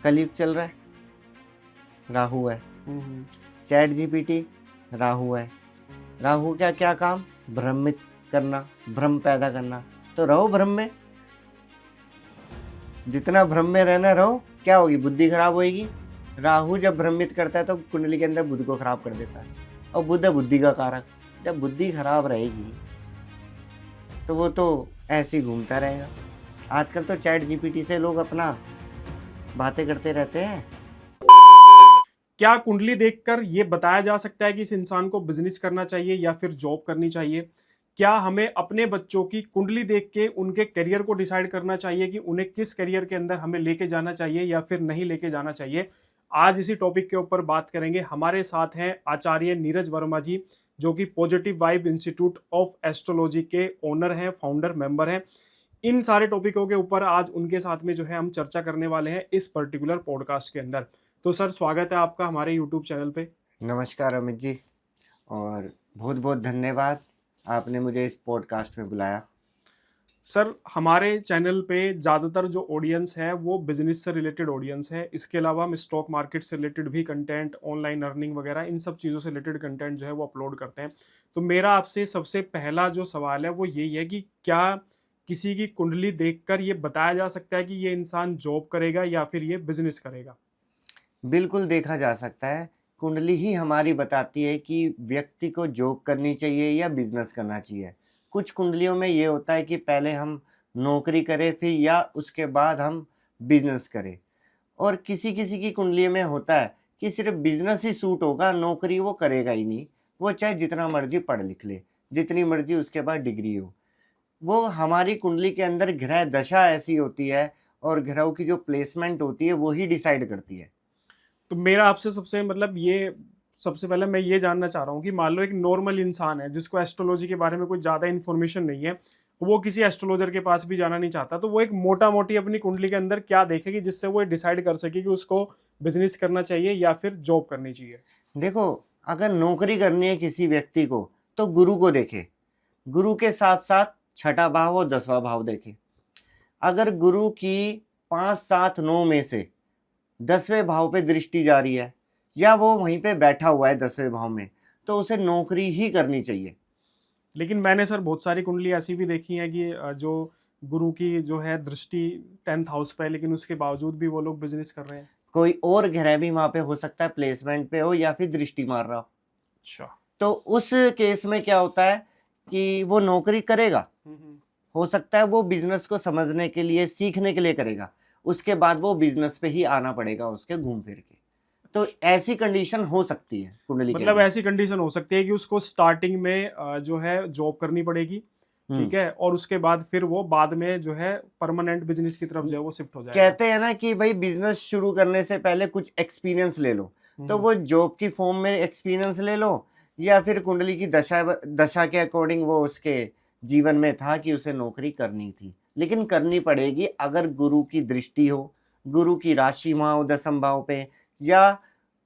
कलयुग चल रहा है, राहु है। चैट जीपीटी, राहु है। राहु का क्या काम? भ्रमित करना, भ्रम पैदा करना। तो रहो भ्रम में, जितना भ्रम में रहना रहो। क्या होगी? बुद्धि खराब होगी। राहु जब भ्रमित करता है तो कुंडली के अंदर बुद्ध को खराब कर देता है, और बुद्ध है बुद्धि का कारक। जब बुद्धि खराब रहेगी तो वो तो ऐसे ही घूमता रहेगा। आजकल तो चैट जीपीटी से लोग अपना बातें करते रहते हैं। क्या कुंडली देखकर ये बताया जा सकता है कि इस इंसान को बिजनेस करना चाहिए या फिर जॉब करनी चाहिए? क्या हमें अपने बच्चों की कुंडली देख के उनके करियर को डिसाइड करना चाहिए कि उन्हें किस करियर के अंदर हमें लेके जाना चाहिए या फिर नहीं लेके जाना चाहिए? आज इसी टॉपिक के ऊपर बात करेंगे। हमारे साथ हैं आचार्य नीरज वर्मा जी, जो कि positive vibe institute of astrology के ओनर हैं, फाउंडर, मेंबर हैं। इन सारे टॉपिकों के ऊपर आज उनके साथ में जो है हम चर्चा करने वाले हैं इस पर्टिकुलर पॉडकास्ट के अंदर। तो सर, स्वागत है आपका हमारे यूट्यूब चैनल पे। नमस्कार अमित जी, और बहुत बहुत धन्यवाद, आपने मुझे इस पॉडकास्ट में बुलाया। सर, हमारे चैनल पे ज़्यादातर जो ऑडियंस है वो बिजनेस से रिलेटेड ऑडियंस है। इसके अलावा हम स्टॉक मार्केट से रिलेटेड भी कंटेंट, ऑनलाइन अर्निंग वगैरह, इन सब चीज़ों से रिलेटेड कंटेंट जो है वो अपलोड करते हैं। तो मेरा आपसे सबसे पहला जो सवाल है वो यही है कि क्या किसी की कुंडली देखकर ये बताया जा सकता है कि ये इंसान जॉब करेगा या फिर ये बिजनेस करेगा? बिल्कुल देखा जा सकता है। कुंडली ही हमारी बताती है कि व्यक्ति को जॉब करनी चाहिए या बिजनेस करना चाहिए। कुछ कुंडलियों में ये होता है कि पहले हम नौकरी करें, फिर या उसके बाद हम बिजनेस करें। और किसी किसी की कुंडली में होता है कि सिर्फ बिजनेस ही सूट होगा, नौकरी वो करेगा ही नहीं। वो चाहे जितना मर्जी पढ़ लिख ले, जितनी मर्जी उसके पास डिग्री हो। वो हमारी कुंडली के अंदर ग्रह दशा ऐसी होती है और ग्रहों की जो प्लेसमेंट होती है वो ही डिसाइड करती है। तो मेरा आपसे सबसे सबसे पहले मैं ये जानना चाह रहा हूँ कि मान लो एक नॉर्मल इंसान है जिसको एस्ट्रोलॉजी के बारे में कोई ज़्यादा इन्फॉर्मेशन नहीं है, वो किसी एस्ट्रोलॉजर के पास भी जाना नहीं चाहता, तो वो एक मोटा मोटी अपनी कुंडली के अंदर क्या देखेगी जिससे वो डिसाइड कर सके कि उसको बिजनेस करना चाहिए या फिर जॉब करनी चाहिए? देखो, अगर नौकरी करनी है किसी व्यक्ति को तो गुरु को देखे। गुरु के साथ साथ छठा भाव और 10वां भाव देखे। अगर गुरु की 5, 7, 9 में से 10वें भाव पे दृष्टि जा रही है या वो वहीं पे बैठा हुआ है 10वें भाव में, तो उसे नौकरी ही करनी चाहिए। लेकिन मैंने सर बहुत सारी कुंडली ऐसी भी देखी है कि जो गुरु की जो है दृष्टि 10th हाउस पे है, लेकिन उसके बावजूद भी वो लोग बिजनेस कर रहे हैं। कोई और ग्रह भी वहां पे हो सकता है, प्लेसमेंट पे हो या फिर दृष्टि मार रहा हो। अच्छा। तो उस केस में क्या होता है कि वो नौकरी करेगा। हो सकता है वो बिजनेस को समझने के लिए, सीखने के लिए करेगा। उसके बाद वो बिजनेस पे ही आना पड़ेगा उसके घूम फिर के। तो ऐसी कंडीशन हो सकती है कुंडली के मतलब अंदर। ऐसी कंडीशन हो सकती है कि उसको स्टार्टिंग में जो है जॉब करनी पड़ेगी, ठीक है, और उसके बाद फिर वो बाद में जो है परमानेंट बिजनेस की तरफ जो है वो शिफ्ट हो जाएगा। कहते हैं ना कि भाई बिजनेस शुरू करने से पहले कुछ एक्सपीरियंस ले लो। तो वो जॉब की फॉर्म में एक्सपीरियंस ले लो, या फिर कुंडली की दशा के अकॉर्डिंग वो उसके जीवन में था कि उसे नौकरी करनी थी, लेकिन करनी पड़ेगी अगर गुरु की दृष्टि हो, गुरु की राशि वहां हो 10वें भाव पे, या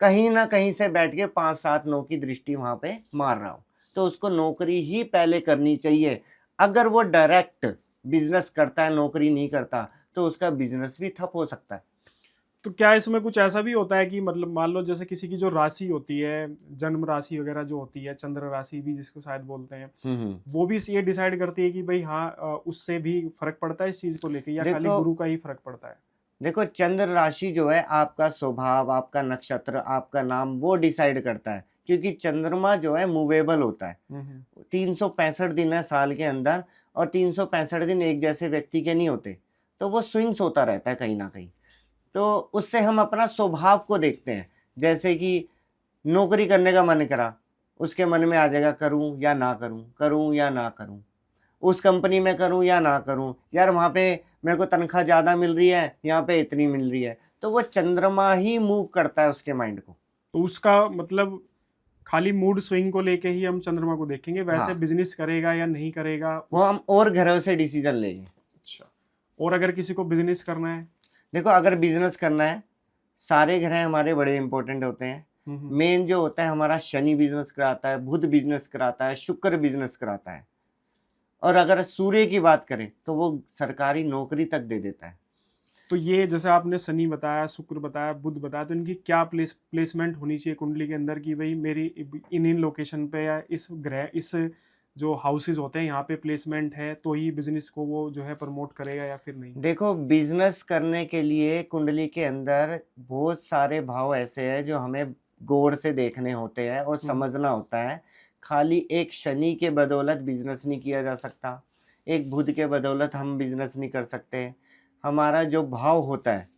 कहीं ना कहीं से बैठ के 5, 7, 9 की दृष्टि वहां पे मार रहा हो, तो उसको नौकरी ही पहले करनी चाहिए। अगर वो डायरेक्ट बिजनेस करता है, नौकरी नहीं करता, तो उसका बिजनेस भी ठप हो सकता है। तो क्या इसमें कुछ ऐसा भी होता है कि मतलब मान लो जैसे किसी की जो राशि होती है, जन्म राशि वगैरह जो होती है, चंद्र राशि भी जिसको शायद बोलते हैं, वो भी ये डिसाइड करती है कि भाई हाँ, उससे भी फर्क पड़ता है इस चीज को लेके, या खाली देखो गुरु का ही फर्क पड़ता है? देखो चंद्र राशि जो है आपका स्वभाव, आपका नक्षत्र, आपका नाम वो डिसाइड करता है, क्योंकि चंद्रमा जो है मूवेबल होता है। 365 दिन है साल के अंदर, और 365 दिन एक जैसे व्यक्ति के नहीं होते, तो वो स्विंग्स होता रहता है कहीं ना कहीं। तो उससे हम अपना स्वभाव को देखते हैं। जैसे कि नौकरी करने का मन करा, उसके मन में आ जाएगा करूं या ना करूं, करूं या ना करूं, उस कंपनी में करूं या ना करूं, यार वहां पे मेरे को तनख्वाह ज्यादा मिल रही है, यहाँ पे इतनी मिल रही है। तो वो चंद्रमा ही मूव करता है उसके माइंड को। तो उसका मतलब खाली मूड स्विंग को लेके ही हम चंद्रमा को देखेंगे, वैसे हाँ, बिजनेस करेगा या नहीं करेगा वो उस। हम और ग्रहों से डिसीजन लेंगे। अच्छा। और अगर किसी को बिजनेस करना है? देखो, अगर बिजनेस करना है, सारे ग्रह हमारे बड़े इंपॉर्टेंट होते हैं। मेन जो होता है हमारा शनि बिजनेस कराता है, बुध बिजनेस कराता है, शुक्र बिजनेस कराता है। और अगर सूर्य की बात करें तो वो सरकारी नौकरी तक दे देता है। तो ये जैसे आपने शनि बताया, शुक्र बताया, बुध बताया, तो इनकी क्या प्लेसमेंट होनी चाहिए कुंडली के अंदर कि भाई मेरी इन लोकेशन पे या इस ग्रह, इस जो हाउसेज होते हैं यहाँ पे प्लेसमेंट है तो ही बिजनेस को वो जो है प्रमोट करेगा या फिर नहीं? देखो, बिजनेस करने के लिए कुंडली के अंदर बहुत सारे भाव ऐसे हैं जो हमें गौर से देखने होते हैं और समझना होता है। खाली एक शनि के बदौलत बिजनेस नहीं किया जा सकता, एक बुध के बदौलत हम बिजनेस नहीं कर सकते। हमारा जो भाव होता है,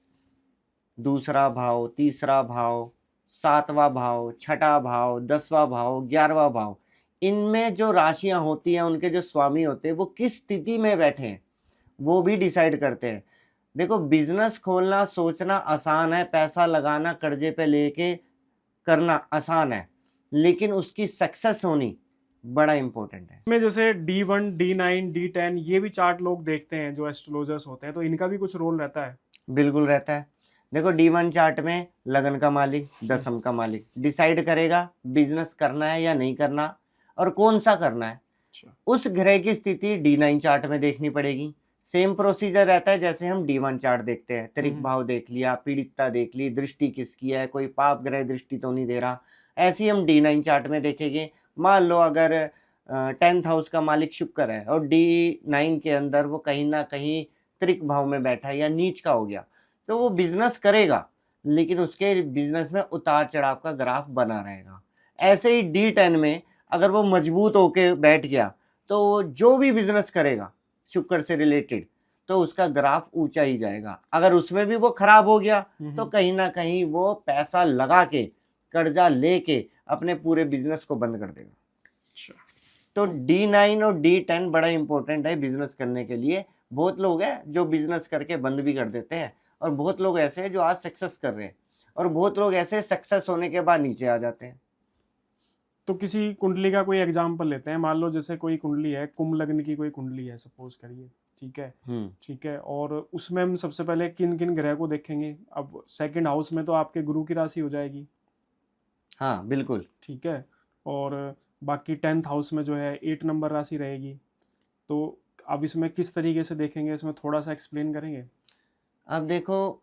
दूसरा भाव, तीसरा भाव, सातवां भाव, छठा भाव, 10वां भाव, 11वां भाव, इनमें जो राशियां होती हैं, उनके जो स्वामी होते हैं, वो किस स्थिति में बैठे हैं वो भी डिसाइड करते हैं। देखो, बिजनेस खोलना सोचना आसान है, पैसा लगाना कर्जे पे लेके करना आसान है, लेकिन उसकी सक्सेस होनी बड़ा इंपॉर्टेंट है। में जैसे D1, D9, D10 ये भी चार्ट लोग देखते हैं जो एस्ट्रोलॉजर्स होते हैं, तो इनका भी कुछ रोल रहता है? बिल्कुल रहता है। देखो, D1 चार्ट में लगन का मालिक, दशम का मालिक डिसाइड करेगा बिजनेस करना है या नहीं करना और कौन सा करना है। अच्छा। उस ग्रह की स्थिति D9 चार्ट में देखनी पड़ेगी। सेम प्रोसीजर रहता है जैसे हम D1 चार्ट देखते हैं। त्रिक भाव देख लिया, पीड़ितता देख ली, दृष्टि किसकी है, कोई पाप ग्रह दृष्टि तो नहीं दे रहा, ऐसी हम D9 चार्ट में देखेंगे। मान लो अगर 10th हाउस का मालिक शुक्र है और D9 के अंदर वो कहीं ना कहीं त्रिक भाव में बैठा है या नीच का हो गया, तो वो बिजनेस करेगा, लेकिन उसके बिजनेस में उतार चढ़ाव का ग्राफ बना रहेगा। ऐसे ही D10 में अगर वो मजबूत होके बैठ गया, तो वो जो भी बिजनेस करेगा शुक्र से रिलेटेड, तो उसका ग्राफ ऊंचा ही जाएगा। अगर उसमें भी वो खराब हो गया, तो कहीं ना कहीं वो पैसा लगा के, कर्जा लेके अपने पूरे बिजनेस को बंद कर देगा। अच्छा। तो D9 और D10 बड़ा इंपॉर्टेंट है बिजनेस करने के लिए। बहुत लोग हैं जो बिजनेस करके बंद भी कर देते हैं, और बहुत लोग ऐसे हैं जो आज सक्सेस कर रहे हैं, और बहुत लोग ऐसे सक्सेस होने के बाद नीचे आ जाते हैं। तो किसी कुंडली का कोई एग्जाम्पल लेते हैं। मान लो जैसे कोई कुंडली है, कुंभ लग्न की कोई कुंडली है सपोज करिए, ठीक है? ठीक है, और उसमें हम सबसे पहले किन किन ग्रह को देखेंगे? अब सेकंड हाउस में तो आपके गुरु की राशि हो जाएगी। हाँ, बिल्कुल। ठीक है, और बाकी 10th हाउस में जो है 8 नंबर राशि रहेगी। तो अब इसमें किस तरीके से देखेंगे, इसमें थोड़ा सा एक्सप्लेन करेंगे? अब देखो,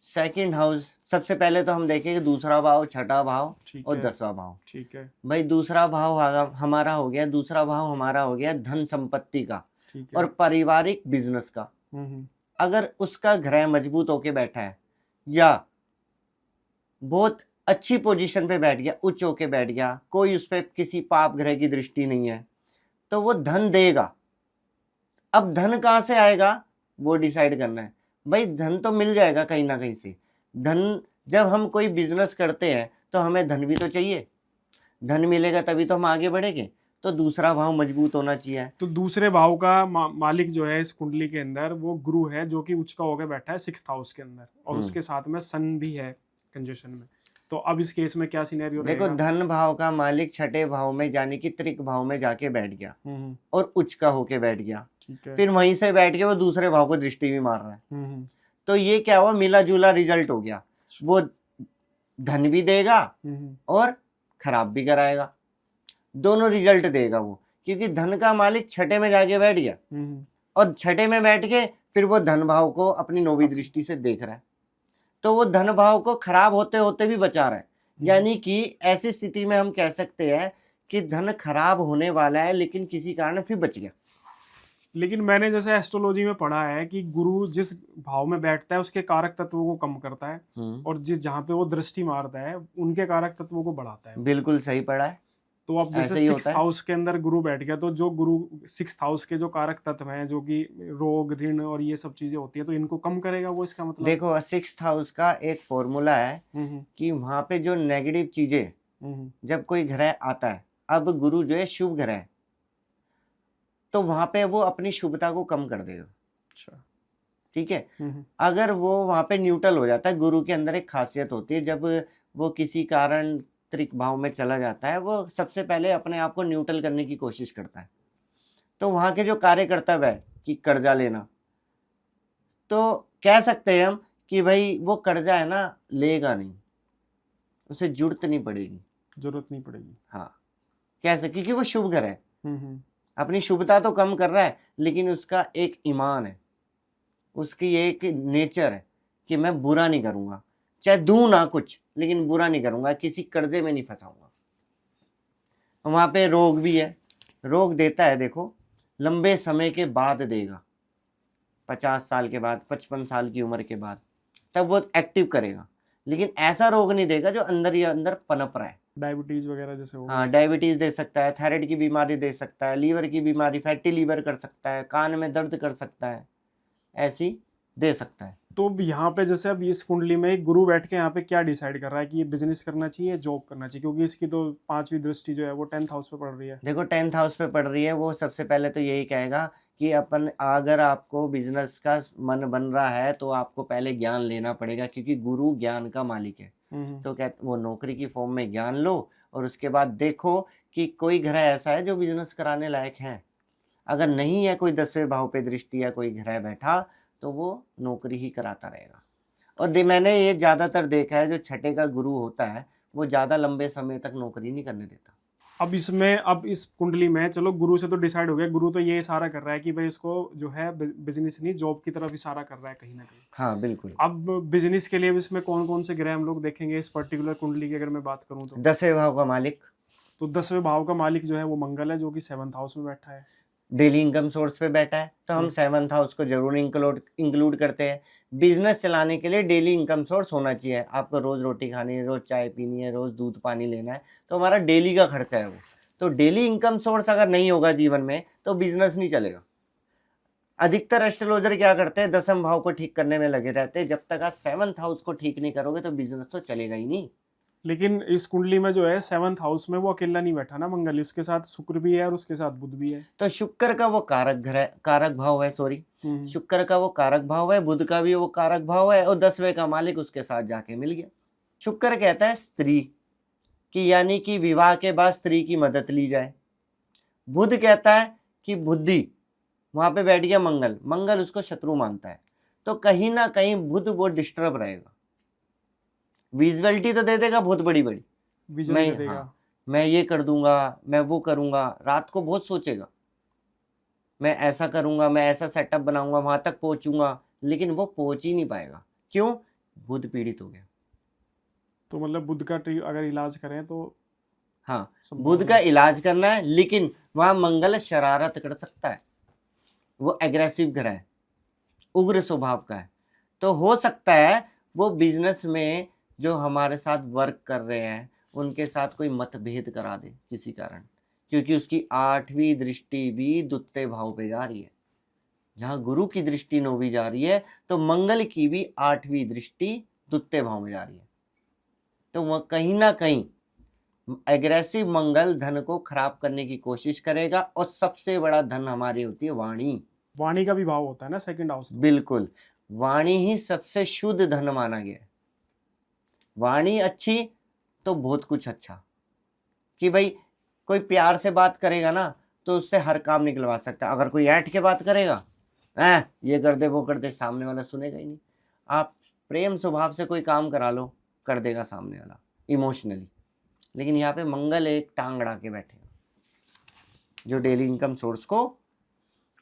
सेकंड हाउस सबसे पहले तो हम देखेंगे दूसरा भाव, छठा भाव ठीक और है। 10वां भाव। ठीक है। भाई, दूसरा भाव हमारा हो गया, दूसरा भाव हमारा हो गया धन संपत्ति का ठीक है। और पारिवारिक बिजनेस का। अगर उसका ग्रह मजबूत होके बैठा है या बहुत अच्छी पोजीशन पे बैठ गया, उच्च होके बैठ गया, कोई उस पर किसी पाप ग्रह की दृष्टि नहीं है, तो वो धन देगा। अब धन कहाँ से आएगा वो डिसाइड करना है। भाई, धन तो मिल जाएगा कहीं ना कहीं से। धन, जब हम कोई बिजनेस करते हैं तो हमें धन भी तो चाहिए, धन मिलेगा तभी तो हम आगे बढ़ेंगे। तो दूसरा भाव मजबूत होना चाहिए। तो दूसरे भाव का मालिक जो है इस कुंडली के अंदर वो गुरु है, जो कि उच्च का होकर बैठा है 6th हाउस के अंदर, और उसके साथ में सन भी है कंजक्शन में। तो अब इस केस में क्या सिनेरियो देखो, रहेगा? धन भाव का मालिक छठे भाव में यानी कि त्रिक भाव में जाके बैठ गया और उच्च का होके बैठ गया, ठीक है। फिर वहीं से बैठ के वो दूसरे भाव को दृष्टि भी मार रहा है। तो ये क्या हुआ, मिला जुला रिजल्ट हो गया। वो धन भी देगा और खराब भी कराएगा, दोनों रिजल्ट देगा वो, क्योंकि धन का मालिक छठे में जाके बैठ गया और छठे में बैठ के फिर वो धन भाव को अपनी नौवीं दृष्टि से देख रहा है, तो वो धन भाव को खराब होते होते भी बचा रहा है। यानी कि ऐसी स्थिति में हम कह सकते हैं कि धन खराब होने वाला है, लेकिन किसी कारण फिर बच गया। लेकिन मैंने जैसे एस्ट्रोलॉजी में पढ़ा है कि गुरु जिस भाव में बैठता है उसके कारक तत्वों को कम करता है, और जिस जहाँ पे वो दृष्टि मारता है उनके कारक तत्वों को बढ़ाता है। बिल्कुल सही पढ़ा है। तो अब जैसे 6th हाउस के अंदर गुरु बैठ गया, तो जो गुरु 6th हाउस के जो कारक तत्व हैं, जो कि रोग, ऋण और ये सब चीजें होती है, तो इनको कम करेगा वो, इसका मतलब? देखो, 6th हाउस का एक फॉर्मूला है कि वहां पे जो नेगेटिव चीजें, जब कोई ग्रह आता है, अब गुरु जो है शुभ ग्रह है, तो वहां पे वो अपनी शुभता को कम कर देगा। अच्छा। ठीक है। अगर वो वहां पे न्यूट्रल हो जाता है, गुरु के अंदर एक खासियत होती है, जब वो किसी कारण त्रिक भाव में चला जाता है, वो सबसे पहले अपने आप को न्यूट्रल करने की कोशिश करता है। तो वहां के जो कार्य कर्तव्य है कि कर्जा लेना, तो कह सकते हैं हम कि भाई वो कर्जा है ना, लेगा नहीं, उसे जरूरत नहीं पड़ेगी। जरूरत नहीं पड़ेगी, हाँ, कह सकते, क्योंकि वो शुभ ग्रह है, अपनी शुभता तो कम कर रहा है, लेकिन उसका एक ईमान है, उसकी एक नेचर है कि मैं बुरा नहीं करूंगा, चाहे दूं ना कुछ, लेकिन बुरा नहीं करूंगा, किसी कर्जे में नहीं फंसाऊंगा। वहां पे रोग भी है, रोग देता है देखो लंबे समय के बाद देगा, 50 साल के बाद, 55 साल की उम्र के बाद, तब वो एक्टिव करेगा, लेकिन ऐसा रोग नहीं देगा जो अंदर ही अंदर पनप रहा है। डायबिटीज वगैरह जैसे हो हाँ, गया। डायबिटीज दे सकता है, थायराइड की बीमारी दे सकता है, लीवर की बीमारी, फैटी लीवर कर सकता है, कान में दर्द कर सकता है, ऐसी दे सकता है। तो अब यहाँ पे जैसे अब इस कुंडली में एक गुरु बैठ के यहाँ पे क्या डिसाइड कर रहा है कि ये बिजनेस करना चाहिए, जॉब करना चाहिए, क्योंकि इसकी तो 5वीं दृष्टि जो है वो 10th हाउस पे पड़ रही है। देखो 10th हाउस पे पड़ रही है, वो सबसे पहले तो यही कहेगा कि अपन, अगर आपको बिजनेस का मन बन रहा है तो आपको पहले ज्ञान लेना पड़ेगा, क्योंकि गुरु ज्ञान का मालिक है। तो कहते वो नौकरी की फॉर्म में ज्ञान लो, और उसके बाद देखो कि कोई ग्रह ऐसा है जो बिजनेस कराने लायक है। अगर नहीं है कोई 10वें भाव पे दृष्टि या कोई ग्रह बैठा, तो वो नौकरी ही कराता रहेगा। और मैंने ये ज़्यादातर देखा है, जो छठे का गुरु होता है वो ज़्यादा लंबे समय तक नौकरी नहीं करने देता। अब इसमें, अब इस कुंडली में चलो गुरु से तो डिसाइड हो गया, गुरु तो ये इशारा कर रहा है कि भाई इसको जो है बिजनेस नहीं जॉब की तरफ इशारा कर रहा है कहीं ना कहीं। हाँ बिल्कुल। अब बिजनेस के लिए इसमें कौन कौन से ग्रह हम लोग देखेंगे इस पर्टिकुलर कुंडली की अगर मैं बात करूं तो? 10वें भाव का मालिक, तो 10वें भाव का मालिक जो है वो मंगल है, जो कि 7th हाउस में बैठा है। डेली इनकम सोर्स पे बैठा है, तो हम 7th हाउस को जरूर इंक्लूड करते हैं। बिजनेस चलाने के लिए डेली इनकम सोर्स होना चाहिए। आपको रोज रोटी खानी है, रोज चाय पीनी है, रोज दूध पानी लेना है, तो हमारा डेली का खर्चा है वो। तो डेली इनकम सोर्स अगर नहीं होगा जीवन में, तो बिजनेस नहीं चलेगा। अधिकतर एस्ट्रोलॉजर क्या करते हैं, 10वें भाव को ठीक करने में लगे रहते हैं। जब तक आप 7th हाउस को ठीक नहीं करोगे तो बिजनेस तो चलेगा ही नहीं। लेकिन इस कुंडली में जो है 7th हाउस में वो अकेला नहीं बैठा ना मंगल, उसके साथ शुक्र भी है और उसके साथ बुध भी है। तो शुक्र का वो कारक भाव है, सॉरी, शुक्र का वो कारक भाव है, बुध का भी वो कारक भाव है, और 10वें का मालिक उसके साथ जाके मिल गया। शुक्र कहता है स्त्री की, यानी कि विवाह के बाद स्त्री की मदद ली जाए। बुध कहता है कि बुद्धि, वहां पे बैठ गया मंगल, मंगल उसको शत्रु मानता है, तो कहीं ना कहीं बुध वो डिस्टर्ब रहेगा। विजुअलिटी तो दे देगा बहुत बड़ी बड़ी, विजन मैं दे देगा। हाँ, मैं ये कर दूंगा, मैं वो करूंगा, रात को बहुत सोचेगा, मैं ऐसा करूंगा, मैं ऐसा सेटअप बनाऊंगा, वहां तक पहुंचूंगा, लेकिन वो पहुंच ही नहीं पाएगा। क्यों? बुध पीड़ित हो गया। तो मतलब बुध का अगर इलाज करें तो हाँ, बुध का इलाज करना है, लेकिन वहां मंगल शरारत कर सकता है, वो एग्रेसिव ग्रह है, उग्र स्वभाव का है। तो हो सकता है वो बिजनेस में जो हमारे साथ वर्क कर रहे हैं उनके साथ कोई मतभेद करा दे किसी कारण, क्योंकि उसकी 8वीं दृष्टि भी द्वितीय भाव पे जा रही है। जहां गुरु की दृष्टि 9वीं जा रही है, तो मंगल की भी 8वीं दृष्टि द्वितीय भाव में जा रही है। तो वह कहीं ना कहीं एग्रेसिव मंगल धन को खराब करने की कोशिश करेगा। और सबसे बड़ा धन हमारी होती है वाणी। वाणी का भी भाव होता है ना 2nd हाउस। बिल्कुल, वाणी ही सबसे शुद्ध धन माना गया है। वाणी अच्छी तो बहुत कुछ अच्छा, कि भाई कोई प्यार से बात करेगा ना तो उससे हर काम निकलवा सकता है। अगर कोई ऐंठ के बात करेगा, ये कर दे वो कर दे, सामने वाला सुनेगा ही नहीं। आप प्रेम स्वभाव से कोई काम करा लो, कर देगा सामने वाला इमोशनली। लेकिन यहाँ पे मंगल एक टांग अड़ा के बैठेगा, जो डेली इनकम सोर्स को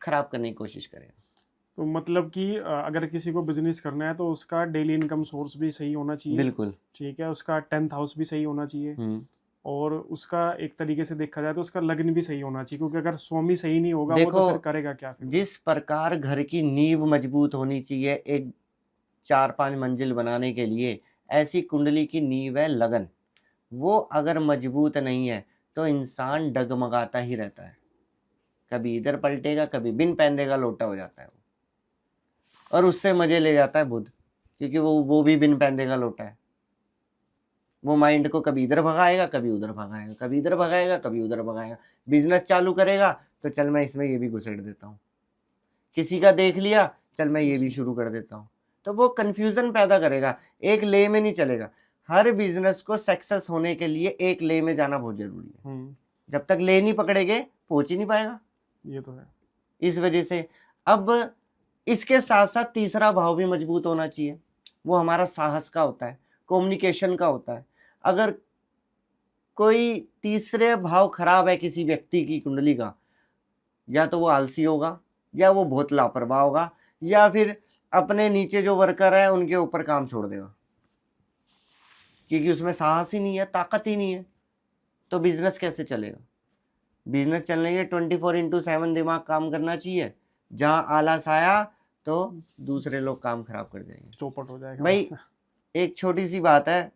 खराब करने की कोशिश करेगा। तो मतलब कि अगर किसी को बिजनेस करना है तो उसका डेली इनकम सोर्स भी सही होना चाहिए। बिल्कुल। ठीक है, उसका 10th हाउस भी सही होना चाहिए, और उसका एक तरीके से देखा जाए तो उसका लग्न भी सही होना चाहिए, क्योंकि अगर स्वामी सही नहीं होगा वो तो फिर करेगा क्या फिर? जिस प्रकार घर की नींव मजबूत होनी चाहिए एक 4-5 मंजिल बनाने के लिए, ऐसी कुंडली की नींव है लगन। वो अगर मजबूत नहीं है तो इंसान डगमगाता ही रहता है, कभी इधर पलटेगा, कभी बिन पहन देगा लोटा हो जाता है वो। और उससे मजे ले जाता है बुध, क्योंकि वो भी बिन पहन देगा लोटा है। वो माइंड को कभी इधर भगाएगा, कभी उधर भगाएगा, कभी इधर भगाएगा, कभी उधर भगाएगा। बिजनेस चालू करेगा तो चल मैं इसमें ये भी घुसेड़ देता हूँ, किसी का देख लिया चल मैं ये भी शुरू कर देता हूँ। तो वो कंफ्यूजन पैदा करेगा, एक ले में नहीं चलेगा। हर बिजनेस को सक्सेस होने के लिए एक ले में जाना बहुत जरूरी है। जब तक ले नहीं पकड़ेगे पहुंच ही नहीं पाएगा। ये तो है। इस वजह से अब इसके साथ साथ तीसरा भाव भी मजबूत होना चाहिए। वो हमारा साहस का होता है, कम्युनिकेशन का होता है। अगर कोई तीसरे भाव खराब है किसी व्यक्ति की कुंडली का, या तो वो आलसी होगा, या वो बहुत लापरवाह होगा, या फिर अपने नीचे जो वर्कर है उनके ऊपर काम छोड़ देगा, क्योंकि उसमें साहस ही नहीं है, ताकत ही नहीं है। तो बिजनेस कैसे चलेगा? बिजनेस चलने के 24/7 दिमाग काम करना चाहिए। जहां आलस आया तो दूसरे लोग काम खराब कर जाएंगे, चौपट हो जाएगा भाई। एक छोटी सी बात है,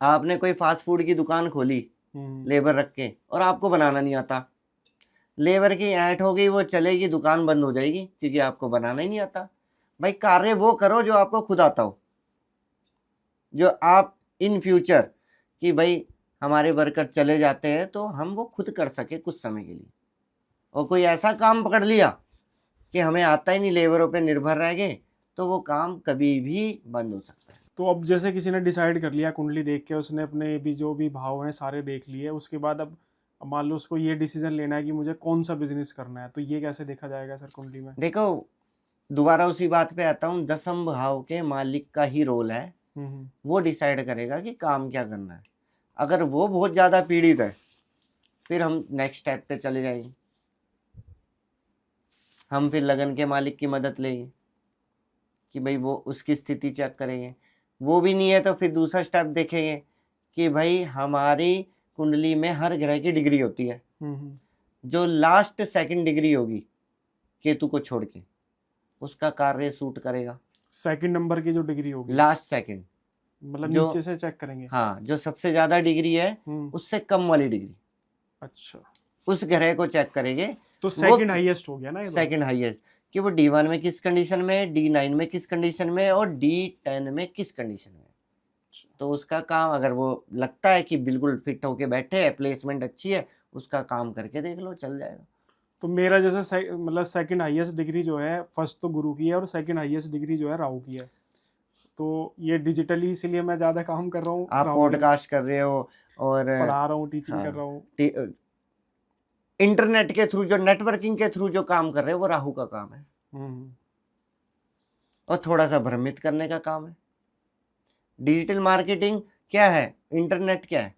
आपने कोई फास्ट फूड की दुकान खोली लेबर रख के, और आपको बनाना नहीं आता, लेबर की ऐंठ हो गई, वो चलेगी, दुकान बंद हो जाएगी, क्योंकि आपको बनाना ही नहीं आता। भाई कार्य वो करो जो आपको खुद आता हो, जो आप इन फ्यूचर कि भाई हमारे वर्कर चले जाते हैं तो हम वो खुद कर सके कुछ समय के लिए। और कोई ऐसा काम पकड़ लिया कि हमें आता ही नहीं, लेबरों पे निर्भर रह गए, तो वो काम कभी भी बंद हो सकता है। तो अब जैसे किसी ने डिसाइड कर लिया कुंडली देख के, उसने अपने भी जो भी भाव हैं सारे देख लिए, उसके बाद अब मान लो उसको ये डिसीजन लेना है कि मुझे कौन सा बिजनेस करना है, तो ये कैसे देखा जाएगा सर कुंडली में? देखो, दोबारा उसी बात पे आता हूँ, दसम भाव के मालिक का ही रोल है, वो डिसाइड करेगा कि काम क्या करना है। अगर वो बहुत ज़्यादा पीड़ित है, फिर हम नेक्स्ट स्टेप पे चले जाएंगे, हम फिर लगन के मालिक की मदद लेंगे कि भाई वो उसकी स्थिति चेक करेंगे। वो भी नहीं है तो फिर दूसरा स्टेप देखेंगे कि भाई हमारी कुंडली में हर ग्रह की डिग्री होती है, जो लास्ट सेकंड डिग्री होगी केतु को छोड़ के, उसका कार्य सूट करेगा। सेकंड नंबर की जो डिग्री होगी, लास्ट सेकंड, मतलब जो नीचे से चेक करेंगे। हाँ, जो सबसे ज्यादा डिग्री है उससे कम वाली डिग्री, अच्छा, उस ग्रह को चेक करेंगे। तो सेकंड हाईएस्ट हो गया ना ये? सेकंड हाईएस्ट कि वो D1 में किस कंडीशन में, D9 में किस कंडीशन में, और D10 में किस कंडीशन में। तो उसका काम, अगर वो लगता है कि बिल्कुल फिट होके बैठे है, प्लेसमेंट अच्छी है, उसका काम करके देख लो, चल जाएगा। तो मेरा जैसे मतलब सेकंड हाईएस्ट डिग्री जो है, फर्स्ट तो गुरु की है और सेकंड हाईएस्ट डिग्री जो है राहु की है। तो ये डिजिटली इसीलिए मैं ज्यादा काम कर रहा हूँ, आप पॉडकास्ट कर रहे हो और पढ़ा रहा हूँ, टीचिंग कर रहा हूँ, इंटरनेट के थ्रू, जो नेटवर्किंग के थ्रू जो काम कर रहे हो, वो राहु का काम है, और थोड़ा सा भ्रमित करने का काम है। डिजिटल मार्केटिंग क्या है, इंटरनेट क्या है,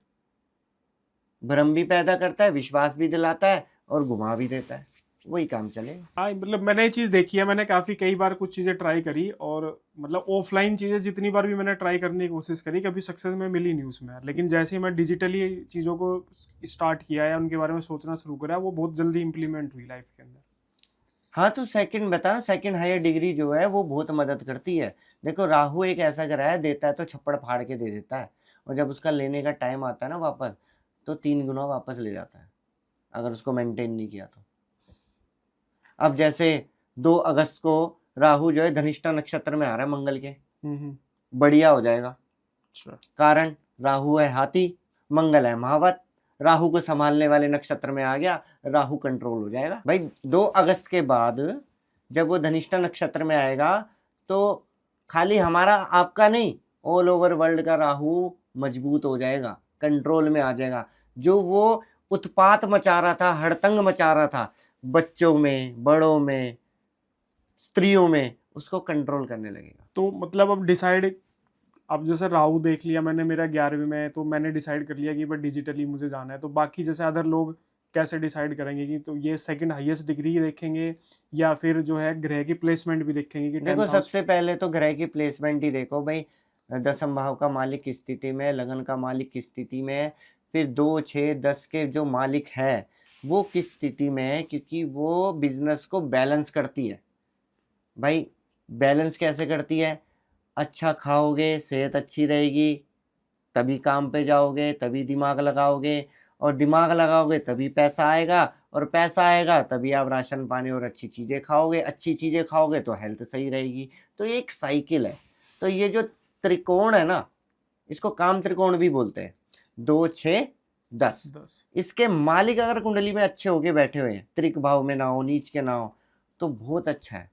भ्रम भी पैदा करता है, विश्वास भी दिलाता है और घुमा भी देता है, वही काम चलेगा। हाँ, मतलब मैंने ये चीज़ देखी है, मैंने काफ़ी कई बार कुछ चीज़ें ट्राई करी, और मतलब ऑफलाइन चीज़ें जितनी बार भी मैंने ट्राई करने की कोशिश करी, कभी सक्सेस में मिली नहीं उसमें। लेकिन जैसे ही मैं डिजिटली चीज़ों को स्टार्ट किया है, उनके बारे में सोचना शुरू करा, वो बहुत जल्दी इंप्लीमेंट हुई लाइफ के अंदर। हाँ, तो सेकंड बता, सेकंड हायर डिग्री जो है वो बहुत मदद करती है। देखो, राहु एक ऐसा ग्रह है, देता है तो छप्पड़ फाड़ के दे देता है, और जब उसका लेने का टाइम आता है ना वापस, तो 3 गुना वापस ले जाता है, अगर उसको मेंटेन नहीं किया तो। अब जैसे 2 अगस्त को राहु जो है धनिष्ठा नक्षत्र में आ रहा है मंगल के, बढ़िया हो जाएगा। कारण राहु है हाथी, मंगल है महावत, राहु को संभालने वाले नक्षत्र में आ गया, राहु कंट्रोल हो जाएगा। भाई 2 अगस्त के बाद जब वो धनिष्ठा नक्षत्र में आएगा, तो खाली हमारा आपका नहीं, ऑल ओवर वर्ल्ड का राहु मजबूत हो जाएगा, कंट्रोल में आ जाएगा। जो वो उत्पात मचा रहा था, हड़तंग मचा रहा था बच्चों में, बड़ों में, स्त्रियों में, उसको कंट्रोल करने लगेगा। तो मतलब अब डिसाइड, अब जैसे राहु देख लिया मैंने, मेरा 11वीं में, तो मैंने डिसाइड कर लिया कि भाई डिजिटली मुझे जाना है। तो बाकी जैसे अदर लोग कैसे डिसाइड करेंगे कि तो ये सेकंड हाईएस्ट डिग्री देखेंगे या फिर जो है ग्रह की प्लेसमेंट भी देखेंगे कि देखो, सबसे पहले तो ग्रह की प्लेसमेंट ही देखो भाई, दसम भाव का मालिक किस स्थिति में है, लगन का मालिक किस स्थिति में है, फिर 2, 6, 10 के जो मालिक है वो किस स्थिति में है, क्योंकि वो बिजनेस को बैलेंस करती है। भाई बैलेंस कैसे करती है? अच्छा खाओगे, सेहत अच्छी रहेगी, तभी काम पे जाओगे, तभी दिमाग लगाओगे, और दिमाग लगाओगे तभी पैसा आएगा, और पैसा आएगा तभी आप राशन पानी और अच्छी चीज़ें खाओगे, अच्छी चीज़ें खाओगे तो हेल्थ सही रहेगी। तो ये एक साइकिल है। तो ये जो त्रिकोण है ना, इसको काम त्रिकोण भी बोलते हैं, 2, 6, 10। इसके मालिक अगर कुंडली में अच्छे होके बैठे हुए हैं, त्रिक भाव में ना हो, नीच के ना हो, तो बहुत अच्छा है,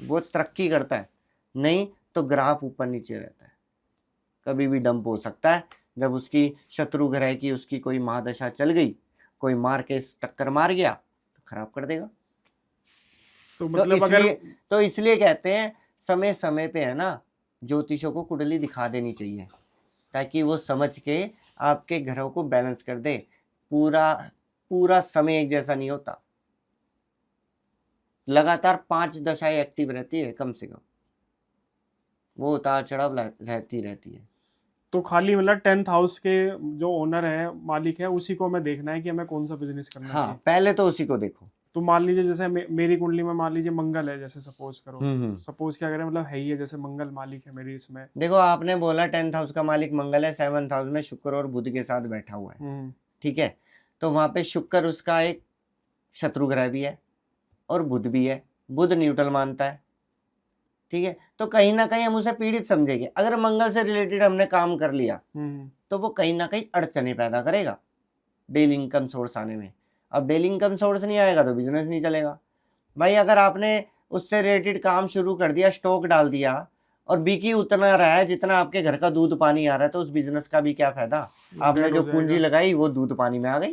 वो तरक्की करता है। नहीं तो ग्राफ ऊपर नीचे रहता है, कभी भी डंप हो सकता है। जब उसकी शत्रु ग्रह की उसकी कोई महादशा चल गई, कोई मार के टक्कर मार गया, तो खराब कर देगा। तो मतलब तो इसलिए कहते हैं समय समय पे है ना, ज्योतिषों को कुंडली दिखा देनी चाहिए, ताकि वो समझ के आपके घरों को बैलेंस कर दे। पूरा समय एक जैसा नहीं होता, लगातार 5 दशाएं एक्टिव रहती है कम से कम, वो उतार चढ़ाव रहती रहती है। तो खाली मतलब 10th हाउस के जो ओनर है, मालिक है, उसी को हमें देखना है कि हमें कौन सा बिजनेस करना हाँ, चाहिए। पहले तो उसी को देखो। तो मान लीजिए जैसे मेरी कुंडली में मान लीजिए मंगल है, जैसे सपोज करो, हम्म। सपोज क्या करें, मतलब है ही है, जैसे मंगल मालिक है मेरी इसमें। देखो, आपने बोला 10th हाउस का मालिक मंगल है, 7th हाउस में शुक्र और बुध के साथ बैठा हुआ है, हम्म। ठीक है। तो वहां पे शुक्र उसका एक शत्रु ग्रह भी है और बुध भी है। बुध न्यूट्रल मानता है, ठीक है। तो कहीं ना कहीं हम उसे पीड़ित समझेंगे। अगर मंगल से रिलेटेड हमने काम कर लिया तो वो कहीं ना कहीं अड़चने पैदा करेगा डेली इनकम सोर्स आने में। अब डेली इनकम सोर्स नहीं आएगा तो बिजनेस नहीं चलेगा। भाई अगर आपने उससे रिलेटेड काम शुरू कर दिया, स्टॉक डाल दिया और बिकी उतना रहा है जितना आपके घर का दूध पानी आ रहा है, तो उस बिजनेस का भी क्या फायदा। आपने डेड जो हो पूंजी जाएगा। लगाई वो दूध पानी में आ गई,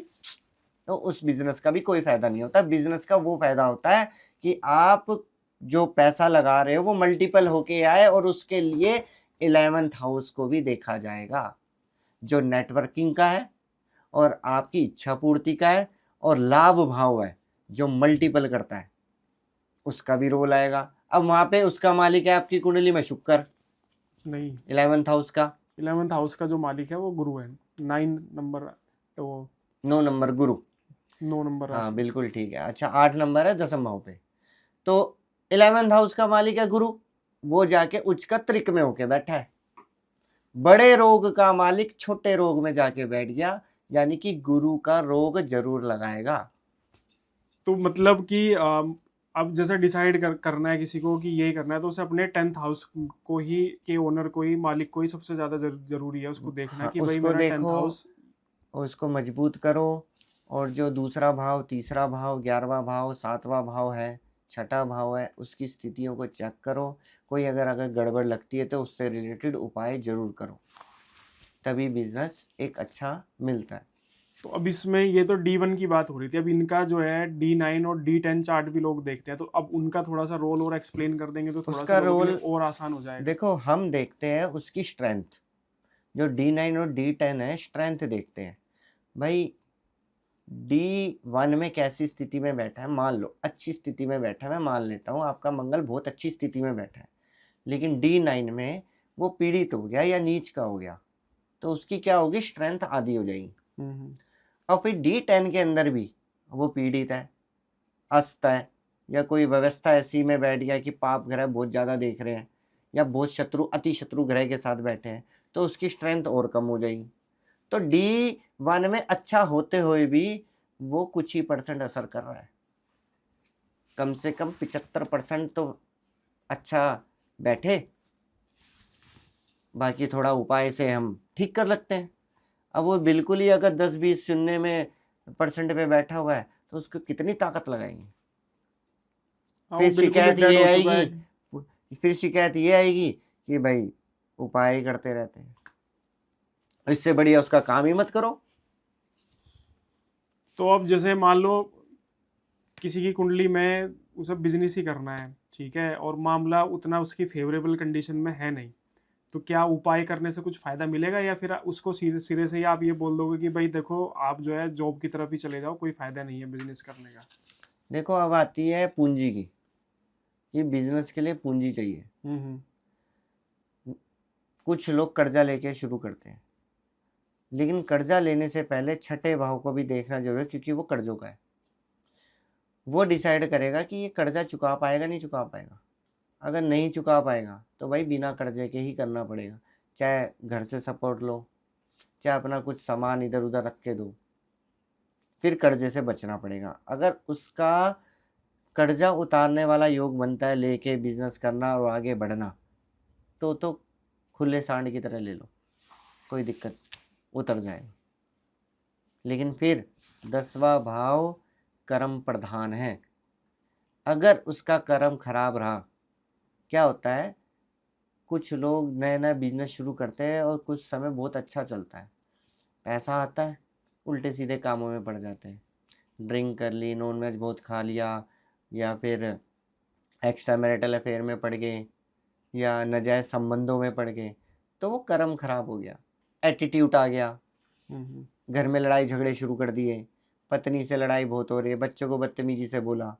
तो उस बिजनेस का भी कोई फायदा नहीं होता। बिजनेस का वो फायदा होता है कि आप जो पैसा लगा रहे हो वो मल्टीपल होके आए, और उसके लिए 11th हाउस को भी देखा जाएगा, जो नेटवर्किंग का है और आपकी इच्छा पूर्ति का है, और लाभ भाव है जो मल्टीपल करता है, उसका भी रोल आएगा। अब वहां पे उसका मालिक है आपकी कुंडली में शुक्र, नहीं, 11th हाउस का। 11th हाउस का जो मालिक है वो गुरु है, 9 नंबर, तो 9 नंबर गुरु। 9 नंबर हाँ राशि। बिल्कुल ठीक है। अच्छा, 8 नंबर है 10th भाव पे। तो 11th हाउस का मालिक है गुरु, वो जाके उच्च का त्रिक में होके बैठा है। बड़े रोग का मालिक छोटे रोग में जाके बैठ गया, यानी कि गुरु का रोग जरूर लगाएगा। तो मतलब कि अब जैसे डिसाइड करना है किसी को कि यही करना है, तो उसे अपने 10th हाउस को ही, के ओनर को ही, मालिक को ही सबसे ज्यादा जरूरी है उसको देखना, हाँ, कि भाई उसको मेरा 10th देखो हाउस। और उसको मजबूत करो। और जो दूसरा भाव, तीसरा भाव, 11वां भाव, 7वां भाव है, छठा भाव है, उसकी स्थितियों को चेक करो। कोई अगर गड़बड़ लगती है तो उससे रिलेटेड उपाय जरूर करो, तभी बिजनेस एक अच्छा मिलता है। तो अब इसमें ये तो D1 की बात हो रही थी, अब इनका जो है D9 और D10 चार्ट भी लोग देखते हैं, तो अब उनका थोड़ा सा रोल और एक्सप्लेन कर देंगे तो थोड़ा सा उसका लोगों के लिए रोल और आसान हो जाएगा। देखो, हम देखते हैं उसकी स्ट्रेंथ। जो D9 और D10 है, स्ट्रेंथ देखते हैं। भाई D1 में कैसी स्थिति में बैठा है, मान लो अच्छी स्थिति में बैठा है, मैं मान लेता हूँ आपका मंगल बहुत अच्छी स्थिति में बैठा है, लेकिन D9 में वो पीड़ित हो गया या नीच का हो गया, तो उसकी क्या होगी, स्ट्रेंथ आधी हो जाएगी। और फिर D10 के अंदर भी वो पीड़ित है, अस्त है, या कोई व्यवस्था ऐसी में बैठ गया कि पाप ग्रह बहुत ज़्यादा देख रहे हैं, या बहुत शत्रु, अति शत्रु ग्रह के साथ बैठे हैं, तो उसकी स्ट्रेंथ और कम हो जाएगी। तो D1 में अच्छा होते हुए भी वो कुछ ही % असर कर रहा है। कम से कम 75% तो अच्छा बैठे, बाकी थोड़ा उपाय से हम ठीक कर लगते हैं। अब वो बिल्कुल ही अगर 10-20 शून्य में % पे बैठा हुआ है, तो उसको कितनी ताकत लगाएंगे। हाँ, वो फिर बिल्कुल ही शिकायत डेड ये हो चुका है। आएगी, फिर शिकायत ये आएगी कि भाई उपाय ही करते रहते हैं, इससे बढ़िया उसका काम ही मत करो। तो अब जैसे मान लो किसी की कुंडली में उसे बिजनेस ही करना है, ठीक है, और मामला उतना उसकी फेवरेबल कंडीशन में है नहीं, तो क्या उपाय करने से कुछ फायदा मिलेगा, या फिर उसको सिरे से ही आप ये बोल दोगे कि भाई देखो आप जो है जॉब की तरफ ही चले जाओ, कोई फायदा नहीं है बिजनेस करने का। देखो, अब आती है पूंजी की, ये बिजनेस के लिए पूंजी चाहिए। कुछ लोग कर्जा लेके शुरू करते हैं, लेकिन कर्जा लेने से पहले छठे भाव को भी देखना जरूरी है, क्योंकि वो कर्जों का है। वो डिसाइड करेगा कि ये कर्जा चुका पाएगा नहीं चुका पाएगा। अगर नहीं चुका पाएगा तो भाई बिना कर्जे के ही करना पड़ेगा, चाहे घर से सपोर्ट लो, चाहे अपना कुछ सामान इधर उधर रख के दो, फिर कर्जे से बचना पड़ेगा। अगर उसका कर्जा उतारने वाला योग बनता है लेके बिजनेस करना और आगे बढ़ना, तो खुले सांड की तरह ले लो, कोई दिक्कत, उतर जाएगा। लेकिन फिर 10वां भाव कर्म प्रधान है। अगर उसका कर्म खराब रहा, क्या होता है, कुछ लोग नए नए बिजनेस शुरू करते हैं और कुछ समय बहुत अच्छा चलता है, पैसा आता है, उल्टे सीधे कामों में पड़ जाते हैं। ड्रिंक कर ली, नॉन वेज बहुत खा लिया, या फिर एक्स्ट्रा मैरिटल अफेयर में पड़ गए, या नाजायज़ संबंधों में पड़ गए, तो वो कर्म खराब हो गया। एटीट्यूड आ गया, घर में लड़ाई झगड़े शुरू कर दिए, पत्नी से लड़ाई बहुत हो रही है, बच्चों को बदतमीजी से बोला,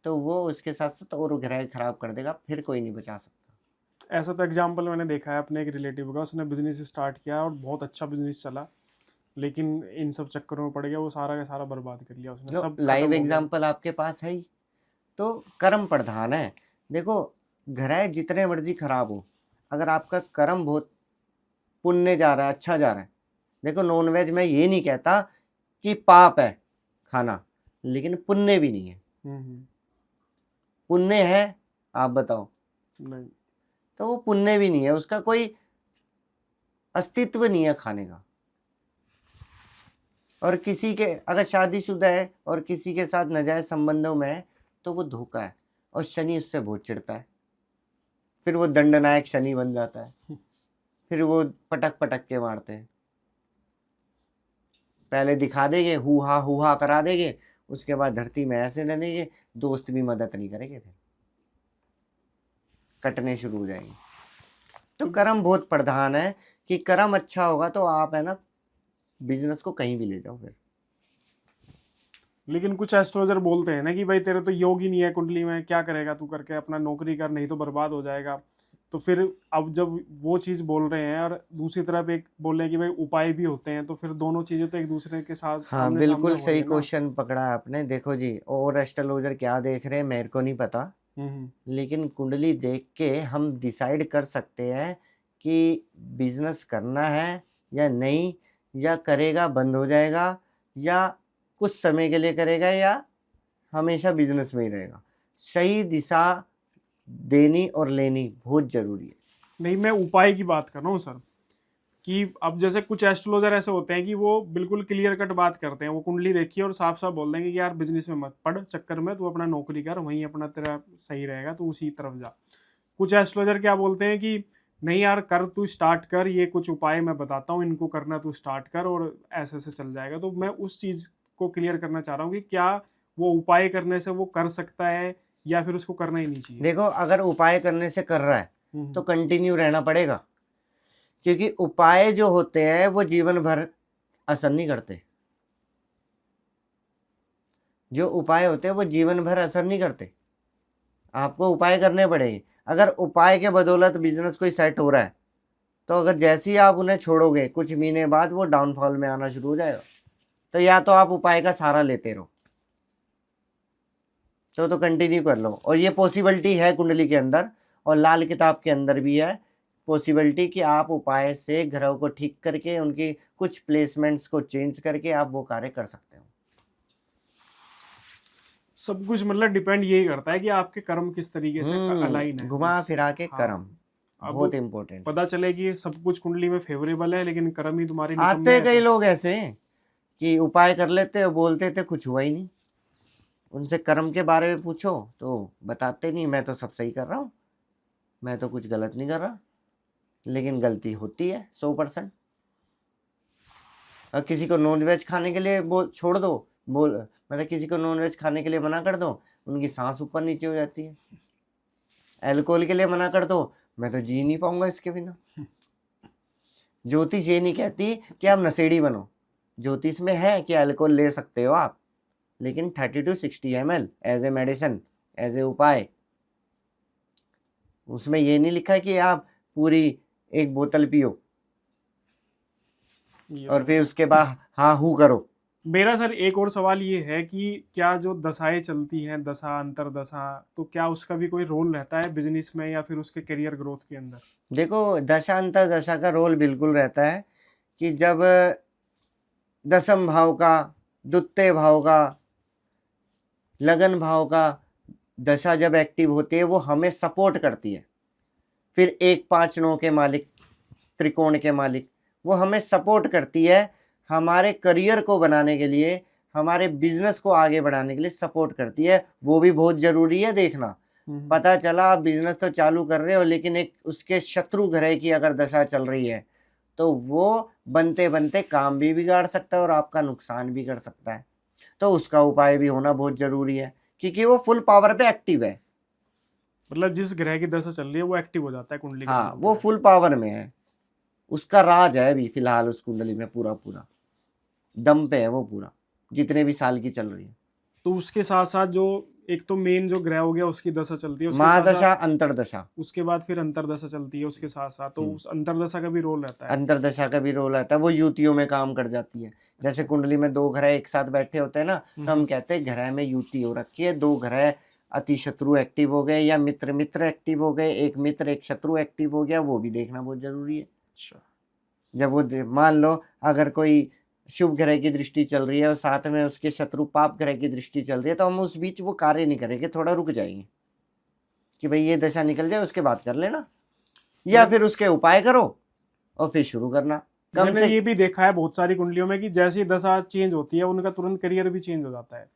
तो वो उसके साथ साथ और ग्रह खराब कर देगा, फिर कोई नहीं बचा सकता। ऐसा तो एग्जाम्पल मैंने देखा है अपने एक रिलेटिव का, उसने बिजनेस स्टार्ट किया और बहुत अच्छा बिजनेस चला, लेकिन इन सब चक्करों में पड़ गया, वो सारा का सारा बर्बाद कर लिया उसने, जो सब खत्म लाइव हो गया। एग्जाम्पल आपके पास है ही। तो कर्म प्रधान है। देखो, ग्रह जितने मर्जी खराब हो, अगर आपका कर्म बहुत पुण्य जा रहा है, अच्छा जा रहा है। देखो, नॉनवेज मैं ये नहीं कहता कि पाप है खाना, लेकिन पुण्य भी नहीं है। पुण्य है, आप बताओ। नहीं। तो वो पुण्य भी नहीं है, उसका कोई अस्तित्व नहीं है खाने का। और किसी के अगर शादीशुदा है और किसी के साथ नाजायज संबंधों में है, तो वो धोखा है, और शनि उससे बहुत चिढ़ता है। फिर वो दंडनायक शनि बन जाता है, फिर वो पटक पटक के मारते हैं। पहले दिखा देंगे, हु हा करा देंगे, उसके बाद धरती में ऐसे डलेंगे, दोस्त भी मदद नहीं करेंगे, फिर कटने शुरू हो जाएंगे। तो कर्म बहुत प्रधान है, कि कर्म अच्छा होगा तो आप है ना बिजनेस को कहीं भी ले जाओ फिर। लेकिन कुछ एस्ट्रोलॉजर बोलते हैं ना कि भाई तेरे तो योग ही नहीं है कुंडली में, क्या करेगा तू, करके अपना नौकरी कर, नहीं तो बर्बाद हो जाएगा। तो फिर अब जब वो चीज़ बोल रहे हैं और दूसरी तरफ एक बोल रहे हैं कि भाई उपाय भी होते हैं, तो फिर दोनों चीज़ें तो एक दूसरे के साथ हाँ, आमने सामने बिल्कुल हो रही सही है ना। क्वेश्चन पकड़ा आपने। देखो जी, और एस्ट्रोलॉजर क्या देख रहे हैं मेरे को नहीं पता, लेकिन कुंडली देख के हम डिसाइड कर सकते हैं कि बिजनेस करना है या नहीं, या करेगा बंद हो जाएगा, या कुछ समय के लिए करेगा, या हमेशा बिजनेस में ही रहेगा। सही दिशा देनी और लेनी बहुत जरूरी है। नहीं, मैं उपाय की बात कर रहा हूँ सर, कि अब जैसे कुछ एस्ट्रोलॉजर ऐसे होते हैं कि वो बिल्कुल क्लियर कट बात करते हैं, वो कुंडली देखी और साफ साफ बोल देंगे कि यार बिजनेस में मत पड़ चक्कर में, तू अपना नौकरी कर, वहीं अपना तेरा सही रहेगा, तू उसी तरफ जा। कुछ एस्ट्रोलॉजर क्या बोलते हैं कि नहीं यार कर, तू स्टार्ट कर, ये कुछ उपाय मैं बताता हूँ, इनको करना, तू स्टार्ट कर और ऐसे ऐसे चल जाएगा। तो मैं उस चीज़ को क्लियर करना चाह रहा हूँ कि क्या वो उपाय करने से वो कर सकता है या फिर उसको करना ही नहीं चाहिए। देखो, अगर उपाय करने से कर रहा है तो कंटिन्यू रहना पड़ेगा, क्योंकि उपाय जो होते हैं वो जीवन भर असर नहीं करते। जो उपाय होते हैं वो जीवन भर असर नहीं करते, आपको उपाय करने पड़ेंगे। अगर उपाय के बदौलत बिजनेस कोई सेट हो रहा है, तो अगर जैसे ही आप उन्हें छोड़ोगे, कुछ महीने बाद वो डाउनफॉल में आना शुरू हो जाएगा। तो या तो आप उपाय का सहारा लेते रहो, तो कंटिन्यू कर लो। और ये पॉसिबिलिटी है कुंडली के अंदर, और लाल किताब के अंदर भी है पॉसिबिलिटी कि आप उपाय से ग्रहों को ठीक करके, उनकी कुछ प्लेसमेंट्स को चेंज करके आप वो कार्य कर सकते हो। सब कुछ मतलब डिपेंड यही करता है कि आपके कर्म किस तरीके से अलाइन है। घुमा फिरा के हाँ, कर्म अब बहुत इंपॉर्टेंट। पता चले कि सब कुछ कुंडली में फेवरेबल है लेकिन कर्म ही तुम्हारे आते निकम्मे हैं है कई तो। लोग ऐसे कि उपाय कर लेते और बोलते थे कुछ हुआ ही नहीं। उनसे कर्म के बारे में पूछो तो बताते नहीं, मैं तो सब सही कर रहा हूँ, मैं तो कुछ गलत नहीं कर रहा। लेकिन गलती होती है 100%। और किसी को नॉनवेज खाने के लिए बोल छोड़ दो, बोल मतलब किसी को नॉनवेज खाने के लिए मना कर दो, उनकी सांस ऊपर नीचे हो जाती है। अल्कोहल के लिए मना कर दो, मैं तो जी नहीं पाऊंगा इसके बिना। ज्योतिष ये नहीं कहती कि आप नशेड़ी बनो। ज्योतिष में है कि अल्कोहल ले सकते हो आप, लेकिन 30 to 60 ml as a medicine, as a उपाय। उसमें ये नहीं लिखा कि आप पूरी एक बोतल पियो ये और तो फिर उसके बाद हाँ हू करो। मेरा सर एक और सवाल ये है कि क्या जो दशाएं चलती हैं, दशा अंतर दशा, तो क्या उसका भी कोई रोल रहता है बिजनेस में या फिर उसके करियर ग्रोथ के अंदर? देखो, दशांतर दशा का रोल बिल्कुल रहता है कि जब दशम भाव का, द्वितीय भाव का, लगन भाव का दशा जब एक्टिव होती है, वो हमें सपोर्ट करती है। फिर 1 5 9 के मालिक, त्रिकोण के मालिक, वो हमें सपोर्ट करती है, हमारे करियर को बनाने के लिए, हमारे बिजनेस को आगे बढ़ाने के लिए सपोर्ट करती है। वो भी बहुत जरूरी है देखना। पता चला आप बिजनेस तो चालू कर रहे हो, लेकिन एक उसके शत्रु ग्रह की अगर दशा चल रही है, तो वो बनते बनते काम भी बिगाड़ सकता है और आपका नुकसान भी कर सकता है। तो उसका उपाय भी होना बहुत जरूरी है, क्योंकि वो फुल पावर पे एक्टिव है। मतलब जिस ग्रह की दशा चल रही है वो एक्टिव हो जाता है कुंडली के हाँ, अंदर वो फुल पावर में है, उसका राज है अभी फिलहाल उस कुंडली में, पूरा पूरा दम पे है वो, पूरा जितने भी साल की चल रही है। तो उसके साथ साथ जो एक तो मेन जो ग्रह हो गया उसकी दशा चलती है, उसके साथ महादशा साथ अंतरदशा। उसके बाद फिर अंतरदशा चलती है उसके साथ साथ, तो उस अंतरदशा का भी रोल रहता है। अंतरदशा का भी रोल आता है, वो युतियों में काम कर जाती है। जैसे कुंडली में 2 ग्रह एक साथ बैठे होते हैं ना, तो हम कहते हैं ग्रह में युति हो रखी है, 2 ग्रह अति शत्रु एक्टिव हो गए या मित्र मित्र एक्टिव हो गए, एक मित्र एक शत्रु एक्टिव हो गया, वो भी देखना बहुत जरूरी है। अच्छा। जब वो मान लो अगर कोई शुभ ग्रह की दृष्टि चल रही है और साथ में उसके शत्रु पाप ग्रह की दृष्टि चल रही है, तो हम उस बीच वो कार्य नहीं करेंगे, थोड़ा रुक जाएंगे कि भाई ये दशा निकल जाए उसके बाद कर लेना, या फिर उसके उपाय करो और फिर शुरू करना। कम मैंने से ये भी देखा है बहुत सारी कुंडलियों में कि जैसे ही दशा चेंज होती है उनका तुरंत करियर भी चेंज हो जाता है।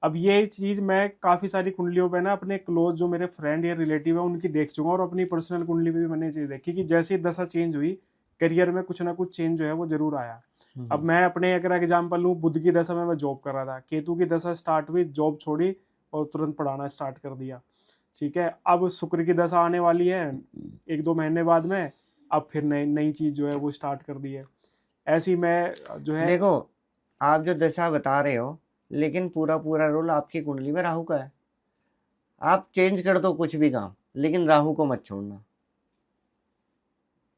अब ये चीज मैं काफी सारी कुंडलियों पे ना अपने क्लोज जो मेरे फ्रेंड या रिलेटिव है उनकी देख चुका हूँ, और अपनी पर्सनल कुंडली पे भी मैंने ये चीज देखी कि जैसे ही दशा चेंज हुई करियर में कुछ ना कुछ चेंज जो है वो जरूर आया। अब मैं अपने अगर एग्जाम्पल लूँ, बुध की दशा में मैं जॉब कर रहा था, केतु की दशा स्टार्ट हुई, जॉब छोड़ी और तुरंत पढ़ाना स्टार्ट कर दिया। ठीक है, अब शुक्र की दशा आने वाली है 1-2 महीने बाद में, अब फिर नई नई चीज जो है वो स्टार्ट कर दी है। ऐसी मैं जो है देखो, आप जो दशा बता रहे हो, लेकिन पूरा पूरा रोल आपकी कुंडली में राहु का है। आप चेंज कर दो कुछ भी काम, लेकिन राहु को मत छोड़ना।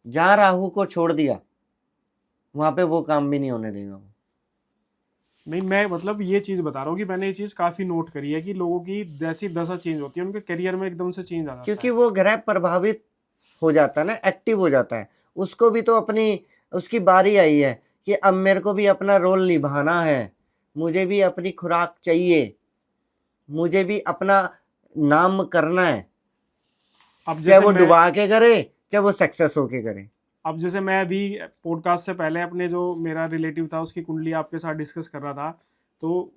जहां राहु को छोड़ दिया वहां पे वो काम भी नहीं होने देगा वो। नहीं, मैं मतलब ये चीज बता रहा हूँ कि मैंने ये चीज काफी नोट करी है कि लोगों की जैसी दशा चेंज होती है उनके करियर में एकदम से चेंज आ जाता क्योंकि है। वो ग्रह प्रभावित हो जाता है ना, एक्टिव हो जाता है। उसको भी तो अपनी उसकी बारी आई है कि अब मेरे को भी अपना रोल निभाना है, मुझे भी अपनी खुराक चाहिए, मुझे भी अपना नाम करना है, अब चाहे जैसे वो मैं डुबा के करे चाहे वो सक्सेस होके करे। अब जैसे मैं अभी पॉडकास्ट से पहले अपने जो मेरा रिलेटिव था उसकी कुंडली आपके साथ डिस्कस कर रहा था, तो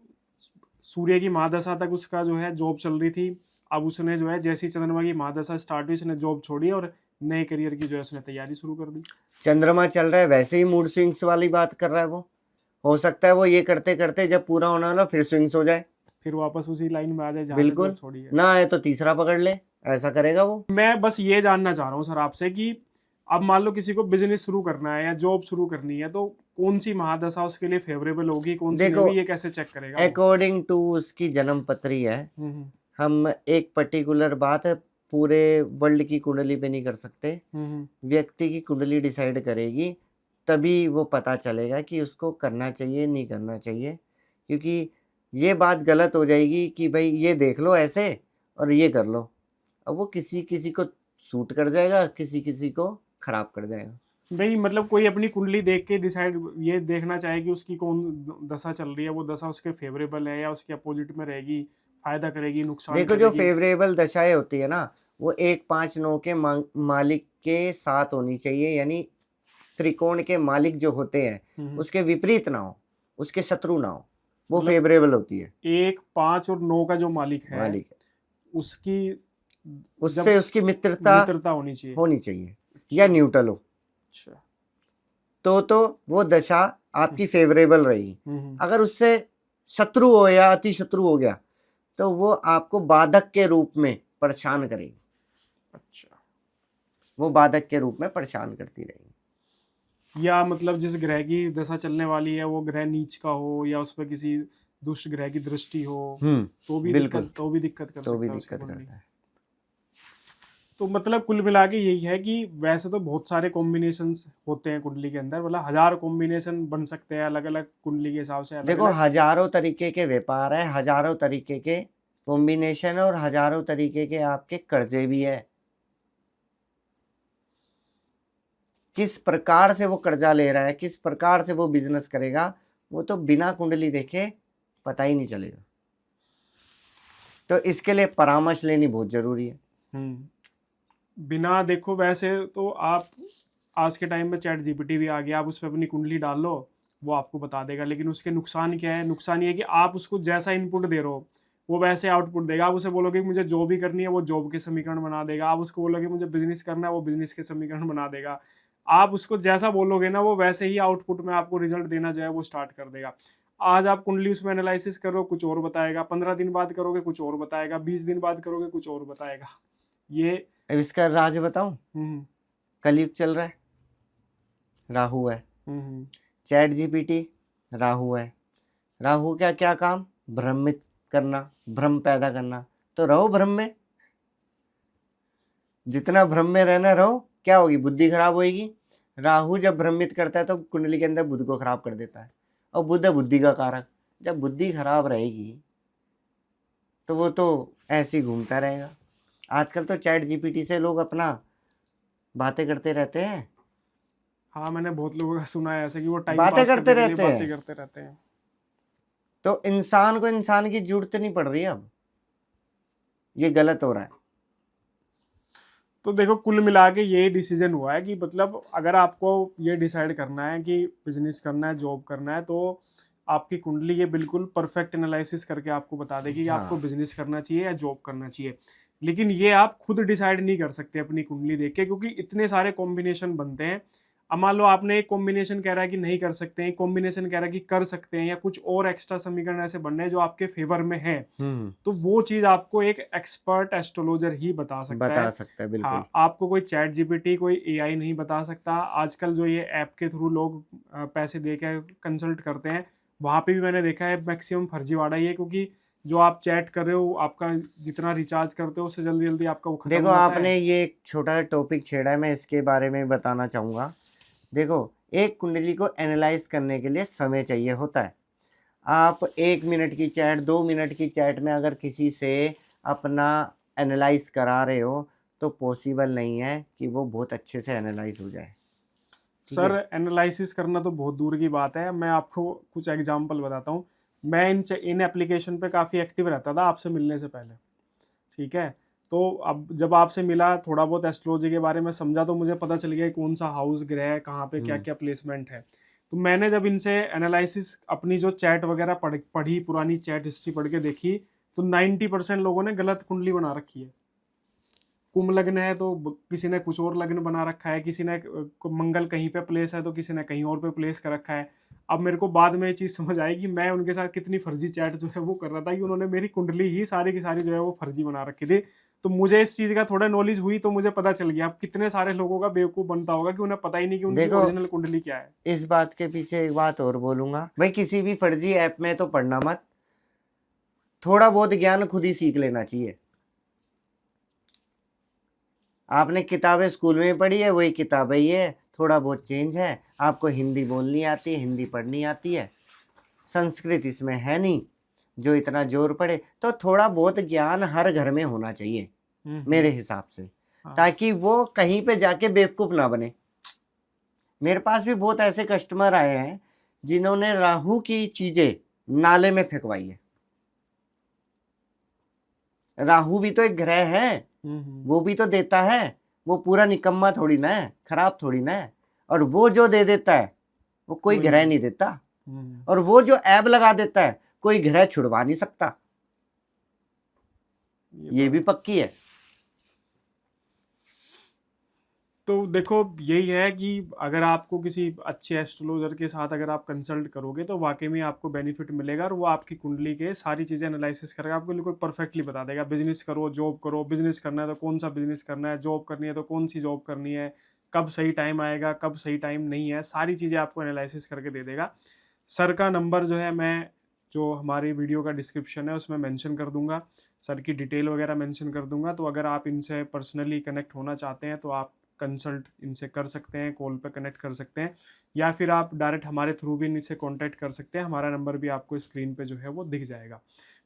सूर्य की महादशा तक उसका जो है जॉब चल रही थी। अब उसने जो है जैसी चंद्रमा की महादशा स्टार्ट हुई उसने जॉब छोड़ी और नए करियर की जो है उसने तैयारी शुरू कर दी। चंद्रमा चल रहा है वैसे ही मूड स्विंग्स वाली बात कर रहा है वो। हो सकता है वो ये करते करते जब पूरा होना वाला फिर स्विंग्स हो जाए, फिर वापस उसी लाइन में आ जाए जहाँ से बिल्कुल जॉब छोड़ी है। ना आए तो तीसरा पकड़ ले, ऐसा करेगा वो। मैं बस ये जानना चाह रहा हूँ सर आपसे कि अब मान लो किसी को बिजनेस शुरू करना है या जॉब शुरू करनी है, तो कौन सी महादशा उसके लिए फेवरेबल होगी, कौन सी नहीं देखो, होगी, ये कैसे चेक करेगा वो? अकॉर्डिंग टू उसकी जन्म पत्री है, हम्म हम एक पर्टिकुलर बात है पूरे वर्ल्ड की कुंडली पे नहीं कर सकते, व्यक्ति की कुंडली डिसाइड करेगी, तभी वो पता चलेगा कि उसको करना चाहिए नहीं करना चाहिए। क्योंकि ये बात गलत हो जाएगी कि भाई ये देख लो ऐसे और ये कर लो, अब वो किसी किसी को सूट कर जाएगा, किसी किसी को खराब कर जाएगा। भाई मतलब कोई अपनी कुंडली देख के डिसाइड ये देखना चाहे कि उसकी कौन दशा चल रही है, वो दशा उसके फेवरेबल है या उसके अपोजिट में रहेगी, फायदा करेगी नुकसान देखो, जो करेगी। फेवरेबल दशाएं होती है ना, वो 1-5-9 के मालिक के साथ होनी चाहिए, यानी त्रिकोण के मालिक जो होते हैं उसके विपरीत ना हो, उसके शत्रु ना हो, वो मतलब फेवरेबल होती है। 1, 5 और 9 का जो मालिक है मालिक उसकी उससे उसकी मित्रता मित्रता होनी चाहिए। या न्यूट्रल हो, अच्छा। तो वो दशा आपकी फेवरेबल रही। हम्म अगर उससे शत्रु हो या अति शत्रु हो गया तो वो आपको बाधक के रूप में परेशान करेगी, अच्छा। वो बाधक के रूप में परेशान करती रहेगी। या मतलब जिस ग्रह की दशा चलने वाली है वो ग्रह नीच का हो या उस पर किसी दुष्ट ग्रह की दृष्टि हो, तो भी बिल्कुल, दिक्कत कर तो भी सकता है उसकी दिक्कत कुंडली। करता है। तो मतलब कुल मिला के यही है कि वैसे तो बहुत सारे कॉम्बिनेशंस होते हैं कुंडली के अंदर, मतलब 1000 कॉम्बिनेशन बन सकते हैं अलग अलग कुंडली के हिसाब से, अलग देखो, अलग। हजारों तरीके के व्यापार है, हजारों तरीके के कॉम्बिनेशन और हजारों तरीके के आपके कर्जे भी है। किस प्रकार से वो कर्जा ले रहा है, किस प्रकार से वो बिजनेस करेगा, वो तो बिना कुंडली देखे पता ही नहीं चलेगा। तो इसके लिए परामर्श लेनी बहुत जरूरी है। बिना देखो वैसे तो आप आज के टाइम में चैट जीपीटी भी आ गया, आप उस पर अपनी कुंडली डाल लो वो आपको बता देगा, लेकिन उसके नुकसान क्या है? नुकसान ये है कि आप उसको जैसा इनपुट दे रहे हो वो वैसे आउटपुट देगा। आप उसे बोलोगे कि मुझे जॉब ही करनी है, वो जॉब के समीकरण बना देगा। आप उसको बोलोगे मुझे बिजनेस करना है, वो बिजनेस के समीकरण बना देगा। आप उसको जैसा बोलोगे ना वो वैसे ही आउटपुट में आपको रिजल्ट देना जो है वो स्टार्ट कर देगा। आज आप कुंडली उसमें एनालिसिस करो कुछ और बताएगा, 15 दिन बाद करोगे कुछ और बताएगा, 20 दिन बाद करोगे कुछ और बताएगा। ये अब इसका राज बताऊं, हम्म कलयुग चल रहा है, राहु है, चैट जीपीटी राहु है। राहु का क्या काम? भ्रमित करना, भ्रम पैदा करना, तो रहो भ्रम में, जितना भ्रम में रहना रहो। क्या होगी? बुद्धि खराब होगी। राहु जब भ्रमित करता है तो कुंडली के अंदर बुद्ध को खराब कर देता है, और बुद्ध है बुद्धि का कारक। जब बुद्धि खराब रहेगी तो वो तो ऐसे ही घूमता रहेगा। आजकल तो चैट जीपीटी से लोग अपना बातें करते रहते हैं, हाँ, मैंने बहुत लोगों का सुना है ऐसे कि वो टाइम बातें पास करते करने के लिए रहते हैं। बातें करते रहते हैं। तो इंसान को इंसान की जरूरत नहीं पड़ रही अब, ये गलत हो रहा है। तो देखो, कुल मिला के ये डिसीजन हुआ है कि मतलब अगर आपको ये डिसाइड करना है कि बिजनेस करना है, जॉब करना है, तो आपकी कुंडली ये बिल्कुल परफेक्ट एनालिसिस करके आपको बता देगी कि आपको हाँ, बिजनेस करना चाहिए या जॉब करना चाहिए। लेकिन ये आप खुद डिसाइड नहीं कर सकते अपनी कुंडली देख के, क्योंकि इतने सारे कॉम्बिनेशन बनते हैं। अब मान लो आपने एक कॉम्बिनेशन कह रहा है कि नहीं कर सकते हैं, एक कॉम्बिनेशन कह रहा है कि कर सकते हैं, या कुछ और एक्स्ट्रा समीकरण ऐसे बनने हैं जो आपके फेवर में है, तो वो चीज आपको एक एक्सपर्ट एस्ट्रोलॉजर ही बता सकता बता है। सकता है बिल्कुल। हाँ, आपको कोई चैट जीपीटी, कोई एआई नहीं बता सकता। आजकल जो ये ऐप के थ्रू लोग पैसे दे के कंसल्ट करते हैं, वहाँ पे भी मैंने देखा है मैक्सिमम फर्जीवाड़ा ही है, क्योंकि जो आप चैट कर रहे हो, आपका जितना रिचार्ज करते हो उससे जल्दी जल्दी आपका वो खत्म देखो, हो जाता आपने है। ये एक छोटा टॉपिक छेड़ा है, मैं इसके बारे में बताना चाहूँगा। देखो, एक कुंडली को एनालाइज करने के लिए समय चाहिए होता है। आप 1 मिनट की चैट, 2 मिनट की चैट में अगर किसी से अपना एनालाइज करा रहे हो तो पॉसिबल नहीं है कि वो बहुत अच्छे से एनालाइज हो जाए। ठीक सर, है? एनालिसिस करना तो बहुत दूर की बात है। मैं आपको कुछ एग्जांपल बताता हूँ। मैं इन एप्लीकेशन पे काफ़ी एक्टिव रहता था आपसे मिलने से पहले, ठीक है। तो अब जब आपसे मिला, थोड़ा बहुत एस्ट्रोलॉजी के बारे में समझा, तो मुझे पता चल गया कि कौन सा हाउस, ग्रह, कहाँ पे क्या क्या प्लेसमेंट है। तो मैंने जब इनसे एनालिसिस, अपनी जो चैट वगैरह पढ़ी, पुरानी चैट हिस्ट्री पढ़ के देखी, तो 90% लोगों ने गलत कुंडली बना रखी है। कुंभ लग्न है तो किसी ने कुछ और लग्न बना रखा है, किसी ने मंगल कहीं पे प्लेस है तो किसी ने कहीं और पे प्लेस कर रखा है। अब मेरे को बाद में ये चीज़ समझ आई कि मैं उनके साथ कितनी फर्जी चैट जो है वो कर रहा था, कि उन्होंने मेरी कुंडली ही सारी की सारी जो है वो फर्जी बना रखी थी। तो मुझे इस चीज़ का थोड़ा नॉलेज हुई, तो मुझे पता चल गया अब कितने सारे लोगों का बेवकूफ़ बनता होगा कि उन्हें पता ही नहीं कि उनकी देखो, ओरिजिनल कुंडली क्या है। इस बात के पीछे एक बात और बोलूँगा, भाई किसी भी फर्जी ऐप में तो पढ़ना मत, थोड़ा बहुत ज्ञान खुद ही सीख लेना चाहिए। आपने किताबें स्कूल में पढ़ी है, वही किताबें ही है, थोड़ा बहुत चेंज है। आपको हिंदी बोलनी आती है, हिंदी पढ़नी आती है, संस्कृत इसमें है नहीं जो इतना जोर पड़े। तो थोड़ा बहुत ज्ञान हर घर में होना चाहिए मेरे हिसाब से, हाँ। ताकि वो कहीं पे जाके बेवकूफ़ ना बने। मेरे पास भी बहुत ऐसे कस्टमर आए हैं जिन्होंने राहु की चीज़ें नाले में फेंकवाई है। राहु भी तो एक ग्रह है, वो भी तो देता है, वो पूरा निकम्मा थोड़ी ना है, खराब थोड़ी ना है। और वो जो दे देता है वो कोई वही। ग्रह नहीं देता, और वो जो ऐब लगा देता है कोई ग्रह छुड़वा नहीं सकता, ये भी पक्की है। तो देखो, यही है कि अगर आपको किसी अच्छे एस्ट्रोलॉजर के साथ अगर आप कंसल्ट करोगे तो वाकई में आपको बेनिफिट मिलेगा, और वो आपकी कुंडली के सारी चीज़ें एनालिसिस करेगा, आपको बिल्कुल परफेक्टली बता देगा। बिजनेस करो, जॉब करो, बिजनेस करना है तो कौन सा बिजनेस करना है, जॉब करनी है तो कौन सी जॉब करनी है, कब सही टाइम आएगा, कब सही टाइम नहीं है, सारी चीज़ें आपको एनालिसिस करके दे देगा। सर का नंबर जो है, मैं जो हमारी वीडियो का डिस्क्रिप्शन है उसमें मेंशन कर दूंगा, सर की डिटेल वगैरह मेंशन कर दूंगा। तो अगर आप इनसे पर्सनली कनेक्ट होना चाहते हैं तो आप कंसल्ट इनसे कर सकते हैं, कॉल पे कनेक्ट कर सकते हैं, या फिर आप डायरेक्ट हमारे थ्रू भी इनसे कांटेक्ट कर सकते हैं। हमारा नंबर भी आपको स्क्रीन पे जो है वो दिख जाएगा।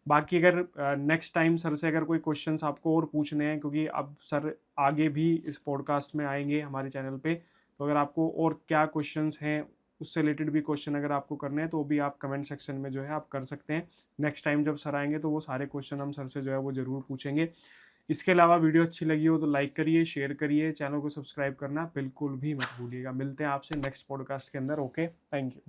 बाकी अगर नेक्स्ट टाइम सर से अगर कोई क्वेश्चंस आपको और पूछने हैं, क्योंकि अब सर आगे भी इस पॉडकास्ट में आएंगे हमारे चैनल पे, तो अगर आपको और क्या क्वेश्चंस हैं, उससे रिलेटेड भी क्वेश्चन अगर आपको करने हैं, तो भी आप कमेंट सेक्शन में जो है आप कर सकते हैं। नेक्स्ट टाइम जब सर आएंगे तो वो सारे क्वेश्चन हम सर से जो है वो ज़रूर पूछेंगे। इसके अलावा वीडियो अच्छी लगी हो तो लाइक करिए, शेयर करिए, चैनल को सब्सक्राइब करना बिल्कुल भी मत भूलिएगा। मिलते हैं आपसे नेक्स्ट पॉडकास्ट के अंदर। Okay, thank you.